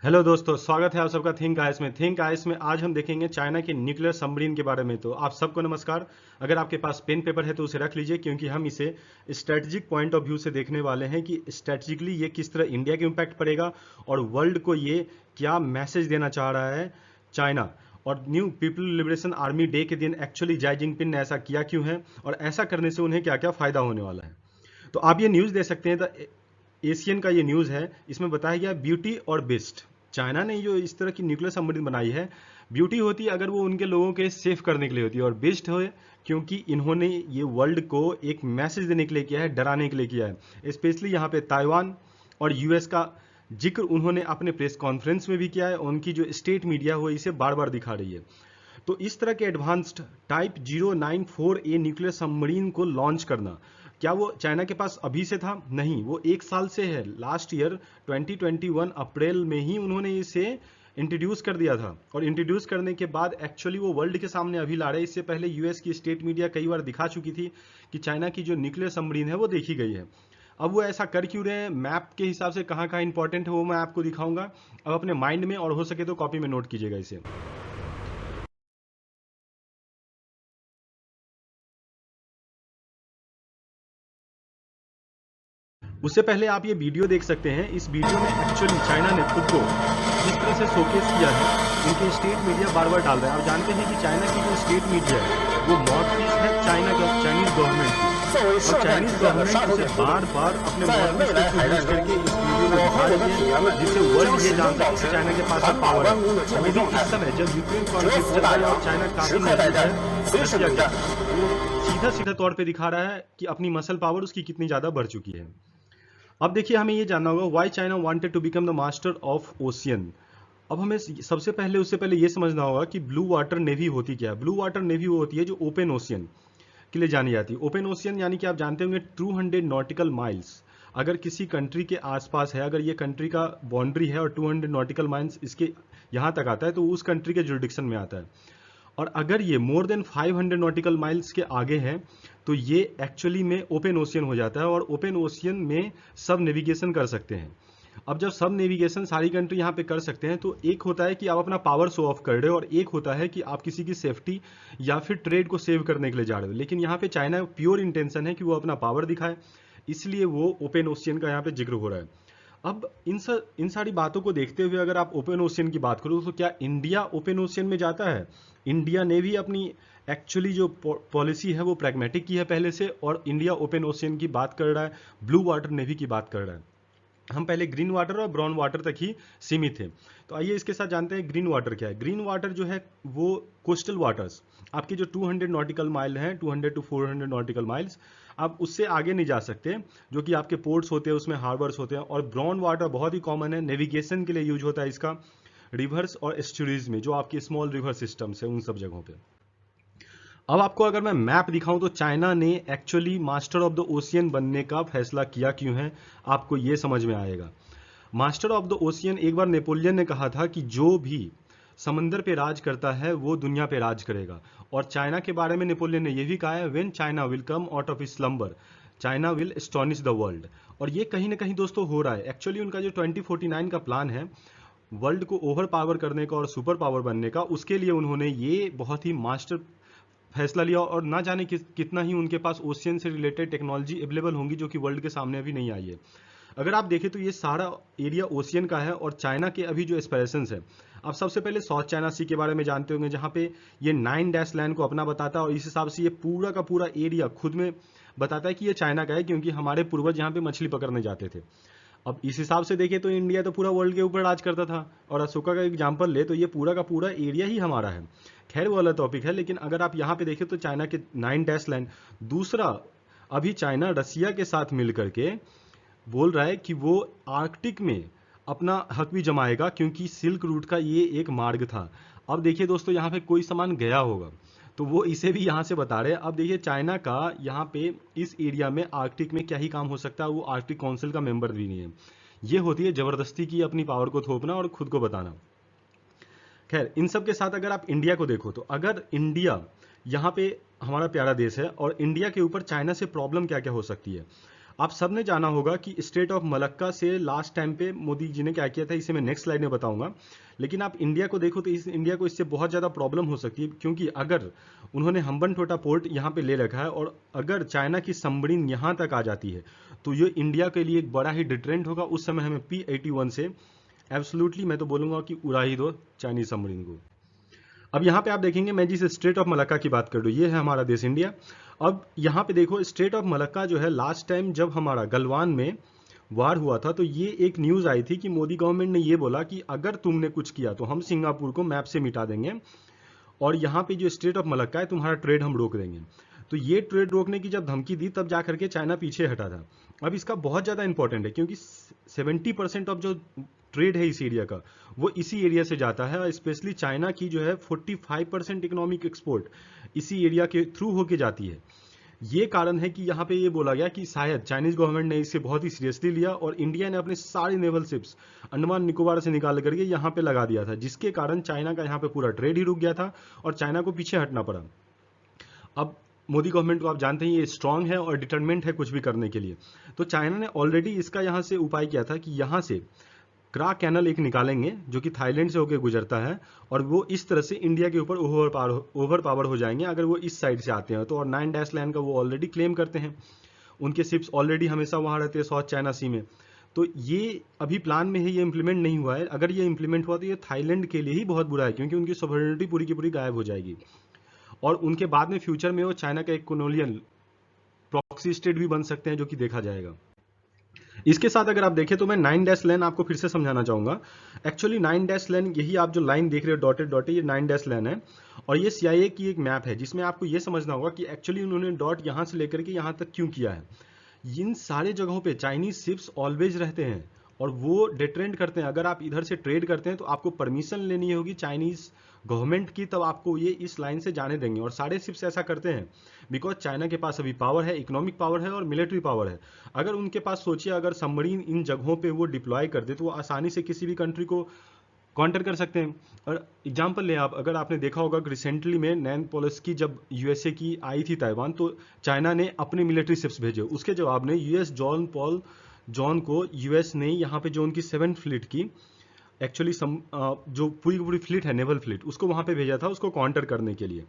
Hello दोस्तों, स्वागत है आप सबका थिंक आइस में। आज हम देखेंगे चाइना के न्यूक्लियर सबमरीन के बारे में। तो आप सबको नमस्कार। अगर आपके पास पेन पेपर है तो उसे रख लीजिए, क्योंकि हम इसे स्ट्रेटजिक पॉइंट ऑफ व्यू से देखने वाले हैं कि स्ट्रेटजिकली ये किस तरह इंडिया के इम्पैक्ट पड़ेगा और वर्ल्ड को ये क्या मैसेज देना चाह रहा है चाइना। और new people liberation army day के दिन एक्चुअली जाई जिनपिंग ने ऐसा किया क्यों है और ऐसा करने से उन्हें क्या क्या फायदा होने वाला है। तो आप ये न्यूज़ दे सकते हैं। द एशियन का ये न्यूज़ है, इसमें बताया गया ब्यूटी और बेस्ट। चाइना ने जो इस तरह की न्यूक्लियर सबमरीन बनाई है, ब्यूटी होती है अगर वो उनके लोगों के सेफ करने के लिए होती है, और बेस्ट हो क्योंकि इन्होंने ये वर्ल्ड को एक मैसेज देने के लिए किया है, डराने के लिए किया है। स्पेशली यहाँ पे ताइवान और यूएस का जिक्र उन्होंने अपने प्रेस कॉन्फ्रेंस में भी किया है। उनकी जो स्टेट मीडिया हो इसे बार बार दिखा रही है। तो इस तरह के advanced type 094A nuclear submarine को लॉन्च करना, क्या वो चाइना के पास अभी से था? नहीं, वो एक साल से है। लास्ट ईयर 2021 अप्रैल में ही उन्होंने इसे इंट्रोड्यूस कर दिया था, और इंट्रोड्यूस करने के बाद एक्चुअली वो वर्ल्ड के सामने अभी ला रहे। इससे पहले यूएस की स्टेट मीडिया कई बार दिखा चुकी थी कि चाइना की जो न्यूक्लियर सबमरीन है वो देखी गई है। अब वो ऐसा कर क्यों रहे हैं, मैप के हिसाब से कहाँ कहाँ इंपॉर्टेंट है वो मैं आपको दिखाऊंगा। अब अपने माइंड में और हो सके तो कॉपी में नोट कीजिएगा इसे। उससे पहले आप ये वीडियो देख सकते हैं। इस वीडियो में एक्चुअली चाइना ने खुद को जिस तरह से शोकेस किया है, उनके स्टेट मीडिया बार बार डाल रहा है। आप जानते हैं कि चाइना की जो स्टेट मीडिया है वो माउथपीस है चाइनीज गवर्नमेंट की, और चाइनीज गवर्नमेंट उसे बार बार अपने माउथपीस को यूज करके इस वीडियो में दिखा रही है, जिससे वर्ल्ड ये जानता है कि चाइना के पास पावर है। वो भी इस समय जब यूक्रेन कॉन्फ्लिक्ट चल रहा है और चाइना काफी नजदीक है रशिया के, वो सीधा सीधा तौर पे दिखा रहा है कि अपनी मसल पावर उसकी कितनी ज्यादा बढ़ चुकी है। अब देखिए, हमें ये जानना होगा why China wanted to become the master of ocean. अब हमें सबसे पहले उससे पहले ये समझना होगा कि ब्लू वाटर नेवी होती क्या है। ब्लू वाटर नेवी वो होती है जो ओपन ओशियन के लिए जानी जाती है। ओपन ओशियन यानी कि आप जानते होंगे 200 नॉटिकल माइल्स अगर किसी कंट्री के आसपास है, अगर ये कंट्री का बाउंड्री है और 200 नॉटिकल माइल्स इसके यहाँ तक आता है, तो उस कंट्री के जुरिडिक्शन में आता है। और अगर ये मोर देन 500 नॉटिकल माइल्स के आगे है तो ये एक्चुअली में ओपन ओशियन हो जाता है, और ओपन ओशियन में सब नेविगेशन कर सकते हैं। अब जब सब नेविगेशन सारी कंट्री यहाँ पे कर सकते हैं, तो एक होता है कि आप अपना पावर शो ऑफ कर रहे हो, और एक होता है कि आप किसी की सेफ्टी या फिर ट्रेड को सेव करने के लिए जा रहे हो। लेकिन यहाँ पे चाइना प्योर इंटेंशन है कि वो अपना पावर दिखाए, इसलिए वो ओपन ओशियन का यहाँ पे जिक्र हो रहा है। अब इन सारी बातों को देखते हुए अगर आप ओपन ओशियन की बात करो, तो क्या इंडिया ओपन ओशियन में जाता है? इंडिया ने भी अपनी एक्चुअली जो पॉलिसी है वो प्रैग्मेटिक की है पहले से, और इंडिया ओपन ओशियन की बात कर रहा है, ब्लू वाटर नेवी की बात कर रहा है। हम पहले ग्रीन वाटर और ब्राउन वाटर तक ही सीमित थे। तो आइए इसके साथ जानते हैं ग्रीन वाटर क्या है। ग्रीन वाटर जो है वो कोस्टल वाटर्स, आपके जो 200 नॉटिकल माइल हैं, 200 टू 400 नॉटिकल माइल्स, आप उससे आगे नहीं जा सकते, जो कि आपके पोर्ट्स होते हैं, उसमें हार्बर्स होते हैं। और ब्राउन वाटर बहुत ही कॉमन है, नेविगेशन के लिए यूज होता है इसका, रिवर्स और एस्चुरीज में, जो आपके स्मॉल रिवर सिस्टम्स है उन सब जगहों पे। अब आपको अगर मैं मैप दिखाऊं तो चाइना ने actually master of the ocean बनने का फैसला किया क्यों है, आपको ये समझ में आएगा। मास्टर ऑफ द ओशियन एक बार नेपोलियन ने कहा था कि जो भी समंदर पे राज करता है वो दुनिया पे राज करेगा। और चाइना के बारे में नेपोलियन ने यह भी कहा है, when China will come out of slumber China will astonish the world. और ये कहीं ना कहीं दोस्तों हो रहा है। एक्चुअली उनका जो 2049 का प्लान है वर्ल्ड को ओवर पावर करने का और सुपर पावर बनने का, उसके लिए उन्होंने ये बहुत ही मास्टर फैसला लिया। और ना जाने कितना ही उनके पास ओशियन से रिलेटेड टेक्नोलॉजी अवेलेबल होंगी जो कि वर्ल्ड के सामने अभी नहीं आई है। अगर आप देखें तो ये सारा एरिया ओशियन का है, और चाइना के अभी जो एस्पिरेशंस है, आप सबसे पहले साउथ चाइना सी के बारे में जानते होंगे, जहाँ पे ये 9 डैश लैंड को अपना बताता है, और इस हिसाब से ये पूरा का पूरा एरिया खुद में बताता है कि ये चाइना का है, क्योंकि हमारे पूर्वज यहाँ पे मछली पकड़ने जाते थे। अब इस हिसाब से देखें तो इंडिया तो पूरा वर्ल्ड के ऊपर राज करता था, और अशोका का एग्जाम्पल ले तो ये पूरा का पूरा एरिया ही हमारा है। खैर वो वाला टॉपिक है, लेकिन अगर आप यहाँ पे देखें तो चाइना के 9 डैश लैंड। दूसरा, अभी चाइना रसिया के साथ मिल करके बोल रहा है कि वो आर्कटिक में अपना हक भी जमाएगा, क्योंकि सिल्क रूट का ये एक मार्ग था। अब देखिए दोस्तों, यहाँ पे कोई सामान गया होगा तो वो इसे भी यहाँ से बता रहे हैं। अब देखिए चाइना का यहाँ पे इस एरिया में आर्कटिक में क्या ही काम हो सकता है, वो आर्कटिक काउंसिल का मेंबर भी नहीं है। ये होती है जबरदस्ती की अपनी पावर को थोपना और खुद को बताना। खैर, इन सब के साथ अगर आप इंडिया को देखो, तो अगर इंडिया यहाँ पे हमारा प्यारा देश है, और इंडिया के ऊपर चाइना से प्रॉब्लम क्या क्या हो सकती है। आप सबने जाना होगा कि स्टेट ऑफ मलक्का से लास्ट टाइम पे मोदी जी ने क्या किया था, इसे मैं नेक्स्ट स्लाइड में बताऊंगा। लेकिन आप इंडिया को देखो तो इस इंडिया को इससे बहुत ज़्यादा प्रॉब्लम हो सकती है, क्योंकि अगर उन्होंने हम्बनटोटा पोर्ट यहाँ पे ले रखा है और अगर चाइना की सबमरीन यहाँ तक आ जाती है तो ये इंडिया के लिए एक बड़ा ही डिटरेंट होगा। उस समय हमें P-81 से एब्सोल्युटली मैं तो बोलूँगा कि उड़ा ही दो चाइनीज सबमरीन को। अब यहाँ पे आप देखेंगे, मैं जिस स्टेट ऑफ मलक्का की बात कर रहा हूँ, ये है हमारा देश इंडिया। अब यहाँ पे देखो स्टेट ऑफ मलक्का जो है, लास्ट टाइम जब हमारा गलवान में वार हुआ था तो ये एक न्यूज़ आई थी कि मोदी गवर्नमेंट ने ये बोला कि अगर तुमने कुछ किया तो हम सिंगापुर को मैप से मिटा देंगे और यहाँ पे जो स्टेट ऑफ मलक्का है तुम्हारा ट्रेड हम रोक देंगे। तो ये ट्रेड रोकने की जब धमकी दी तब जा करके चाइना पीछे हटा था। अब इसका बहुत ज़्यादा इंपॉर्टेंट है क्योंकि 70% ऑफ जो ट्रेड है इस एरिया का वो इसी एरिया से जाता है, और स्पेशली चाइना की जो है 45% इकोनॉमिक एक्सपोर्ट इसी एरिया के थ्रू होके जाती है। ये कारण है कि यहाँ पे ये बोला गया कि शायद चाइनीज गवर्नमेंट ने इसे बहुत ही सीरियसली लिया और इंडिया ने अपने सारे नेवल शिप्स अंडमान निकोबार से निकाल करके यहाँ पे लगा दिया था, जिसके कारण चाइना का यहाँ पे पूरा ट्रेड ही रुक गया था और चाइना को पीछे हटना पड़ा। अब मोदी गवर्नमेंट को आप जानते हैं ये स्ट्रांग है और डिटरमेंट है कुछ भी करने के लिए। तो चाइना ने ऑलरेडी इसका यहाँ से उपाय किया था कि यहाँ से क्रा कैनल एक निकालेंगे जो कि थाईलैंड से होकर गुजरता है और वो इस तरह से इंडिया के ऊपर ओवर पावर हो जाएंगे अगर वो इस साइड से आते हैं तो। और 9 डैश लाइन का वो ऑलरेडी क्लेम करते हैं, उनके शिप्स ऑलरेडी हमेशा वहाँ रहते हैं साउथ चाइना सी में। तो ये अभी प्लान में है, ये इंप्लीमेंट नहीं हुआ है। अगर ये इंप्लीमेंट हुआ तो ये थाईलैंड के लिए ही बहुत बुरा है क्योंकि उनकी सॉवरेनिटी पूरी की पूरी गायब हो जाएगी और उनके बाद में फ्यूचर में वो चाइना का एक कॉलोनियल प्रॉक्सी स्टेट भी बन सकते हैं, जो कि देखा जाएगा। इसके साथ अगर आप देखें तो मैं 9 डैश लाइन आपको फिर से समझाना चाहूंगा। एक्चुअली 9 डैश लाइन, यही आप जो लाइन देख रहे हो डॉटेड डॉटेड, ये 9 डैश लाइन है और ये CIA की एक मैप है जिसमें आपको ये समझना होगा कि एक्चुअली उन्होंने डॉट यहाँ से लेकर के यहाँ तक क्यों किया है। इन सारे जगहों पे चाइनीज शिप्स ऑलवेज रहते हैं और वो डिटरेंट करते हैं। अगर आप इधर से ट्रेड करते हैं तो आपको परमिशन लेनी होगी चाइनीज गवर्नमेंट की, तब आपको ये इस लाइन से जाने देंगे। और सारे शिप्स ऐसा करते हैं बिकॉज चाइना के पास अभी पावर है, इकोनॉमिक पावर है और मिलिट्री पावर है। अगर उनके पास सोचिए अगर सबमरीन इन जगहों पे वो डिप्लॉय कर दे तो वो आसानी से किसी भी कंट्री को काउंटर कर सकते हैं। और एग्जाम्पल लें आप, अगर आपने देखा होगा कि रिसेंटली में नैन-पोलिस्की जब USA की आई थी ताइवान तो चाइना ने अपने मिलिट्री शिप्स भेजे, उसके जवाब में US जॉन को US ने यहाँ पे जो उनकी 7th फ्लीट की एक्चुअली जो पूरी फ्लीट है, नेवल फ्लीट, उसको वहाँ पे भेजा था उसको काउंटर करने के लिए।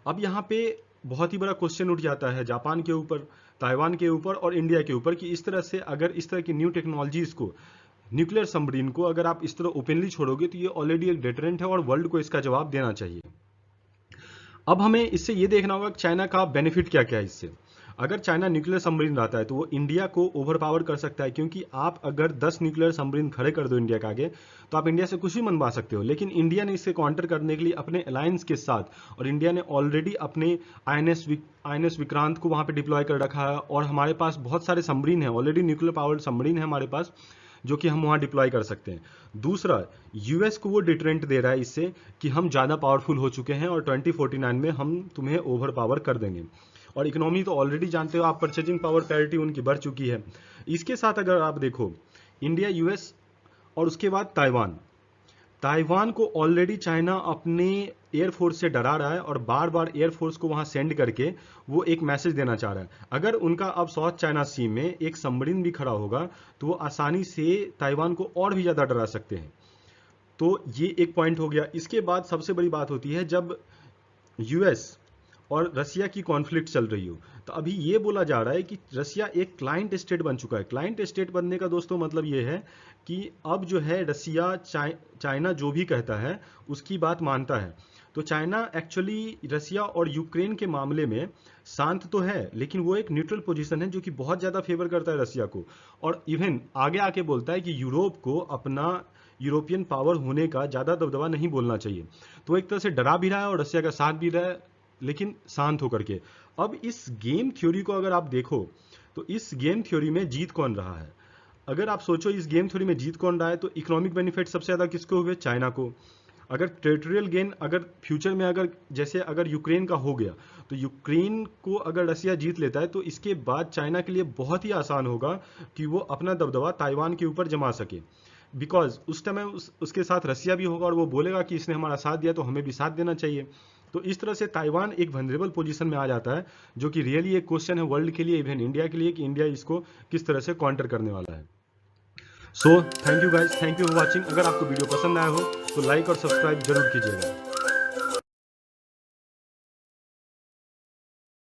अब यहाँ पे बहुत ही बड़ा क्वेश्चन उठ जाता है जापान के ऊपर, ताइवान के ऊपर और इंडिया के ऊपर कि इस तरह से अगर इस तरह की न्यू टेक्नोलॉजीज को, न्यूक्लियर सबमरीन को अगर आप इस तरह ओपनली छोड़ोगे तो ये ऑलरेडी एक डिटरेंट है और वर्ल्ड को इसका जवाब देना चाहिए। अब हमें इससे ये देखना होगा कि चाइना का बेनिफिट क्या क्या है इससे। अगर चाइना न्यूक्लियर सबमरीन लाता है तो वो इंडिया को ओवरपावर कर सकता है, क्योंकि आप अगर 10 न्यूक्लियर सबमरीन खड़े कर दो इंडिया के आगे तो आप इंडिया से कुछ भी मनवा सकते हो। लेकिन इंडिया ने इसे काउंटर करने के लिए अपने अलायंस के साथ, और इंडिया ने ऑलरेडी अपने INS विक्रांत को वहां पे डिप्लॉय कर रखा है और हमारे पास बहुत सारे सबमरीन है, ऑलरेडी न्यूक्लियर पावर्ड सबमरीन है हमारे पास जो कि हम वहां डिप्लॉय कर सकते हैं। दूसरा, US को वो डिटरेंट दे रहा है इससे कि हम ज़्यादा पावरफुल हो चुके हैं और 2049 में हम तुम्हें ओवर पावर कर देंगे। और इकोनॉमी तो ऑलरेडी जानते हो आप, परचेजिंग पावर पैरिटी उनकी बढ़ चुकी है। इसके साथ अगर आप देखो इंडिया, US और उसके बाद ताइवान को ऑलरेडी चाइना अपने एयरफोर्स से डरा रहा है और बार बार एयरफोर्स को वहां सेंड करके वो एक मैसेज देना चाह रहा है। अगर उनका अब साउथ चाइना सी में एक सबमरीन भी खड़ा होगा तो वो आसानी से ताइवान को और भी ज़्यादा डरा सकते हैं। तो ये एक पॉइंट हो गया। इसके बाद सबसे बड़ी बात होती है जब US और रसिया की कॉन्फ्लिक्ट चल रही हो, तो अभी ये बोला जा रहा है कि रसिया एक क्लाइंट स्टेट बन चुका है। क्लाइंट स्टेट बनने का दोस्तों मतलब ये है कि अब जो है रसिया चाइना जो भी कहता है उसकी बात मानता है। तो चाइना एक्चुअली रसिया और यूक्रेन के मामले में शांत तो है, लेकिन वो एक न्यूट्रल पोजीशन है जो कि बहुत ज़्यादा फेवर करता है रसिया को, और इवन आगे आके बोलता है कि यूरोप को अपना यूरोपियन पावर होने का ज़्यादा दबदबा नहीं बोलना चाहिए। तो एक तरह से डरा भी रहा है और रसिया का साथ भी रहा है, लेकिन शांत होकर के। अब इस गेम थ्योरी को अगर आप देखो तो इस गेम थ्योरी में जीत कौन रहा है। अगर आप सोचो इस गेम थ्योरी में जीत कौन रहा है तो इकोनॉमिक बेनिफिट सबसे ज़्यादा किसको हुए, चाइना को। अगर टेरिटोरियल गेन अगर फ्यूचर में अगर जैसे अगर यूक्रेन का हो गया तो यूक्रेन को अगर रसिया जीत लेता है तो इसके बाद चाइना के लिए बहुत ही आसान होगा कि वो अपना दबदबा ताइवान के ऊपर जमा सके, बिकॉज उस टाइम उसके साथ रसिया भी होगा और वो बोलेगा कि इसने हमारा साथ दिया तो हमें भी साथ देना चाहिए। तो इस तरह से ताइवान एक वनरेबल पोजीशन में आ जाता है, जो कि रियली एक क्वेश्चन है वर्ल्ड के लिए, इवन इंडिया के लिए, कि इंडिया इसको किस तरह से काउंटर करने वाला है। So thank you guys, thank you for watching. अगर आपको वीडियो पसंद आया हो तो लाइक और सब्सक्राइब जरूर कीजिएगा।